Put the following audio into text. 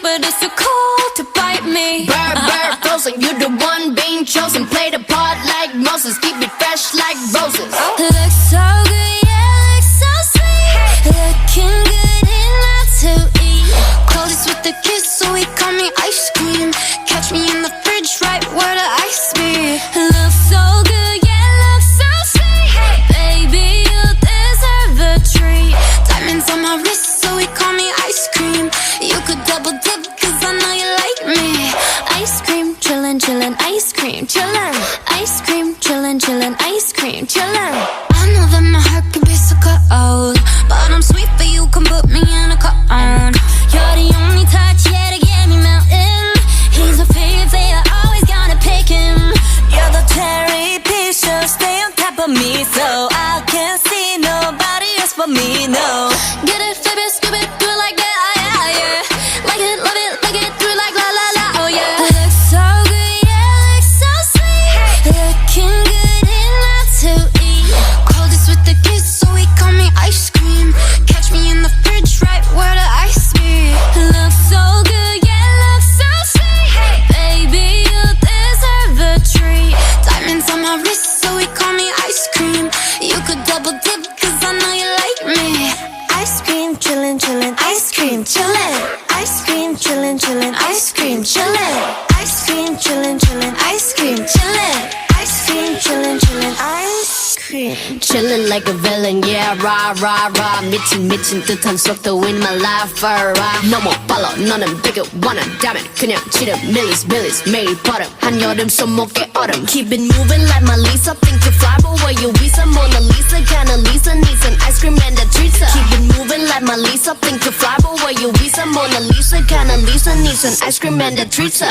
but it's too cold to bite me. Bird, bird, frozen, you the one being chosen. Play the part like Moses, keep it fresh like roses. Looks so good, yeah, looks so sweet. Looking good enough to eat. Clothes with the kiss, so he call me ice cream. Catch me in the fridge, right where the ice be. Looks so good, yeah, looks so sweet. Baby, you deserve a treat. Diamonds on my wrist, so he call me ice cream. You could double dip, cause I know you like me. Ice cream, chillin', chillin', ice cream, chillin'. Ice cream, chillin', chillin', ice cream, chillin'. I know that my heart can be so cold, but I'm sweet for you, come put me in a cone. You're the only touch, yeah, to get me melting. He's a favorite, always gonna pick him. You're the cherry piece, so stay on top of me, so I can't see nobody else but me, no. Get it, flip it, skip it, do it like that, yeah, yeah. Like it, love it, like it, do it like la la la, oh yeah. Looks so good, yeah, looks so sweet. Looking good enough to eat. Coldest with the kiss, so he call me ice cream. Catch me in the fridge, right where the ice be. Looks so good, yeah, looks so sweet. Baby, you deserve a treat. Diamonds on my wrist, so he call me ice cream. You could double dip, cause I know you like me. Ice cream, chillin', chillin', ice cream, chillin'. Ice cream, chillin', chillin', ice cream, chillin'. Ice cream, chillin', chillin', ice cream, chillin'. Ice cream, chillin', chillin', ice cream. Chillin' like a villain, yeah, rah, rah, rah. 미친 듯한 속도 in my life, alright. 너무 빨라, 너는 bigger, 원한다면 그냥 지름, millies, billies, 매일 버릇. 한여름 손목에 얼음. Keep it moving like my Lisa, think you fly, but where you visa? Mona Lisa, kinda Lisa, needs an ice cream and a treat. Keep it moving like my Lisa, think you fly, but where you visa? Mona Lisa, kinda Lisa, needs an ice cream and a treat.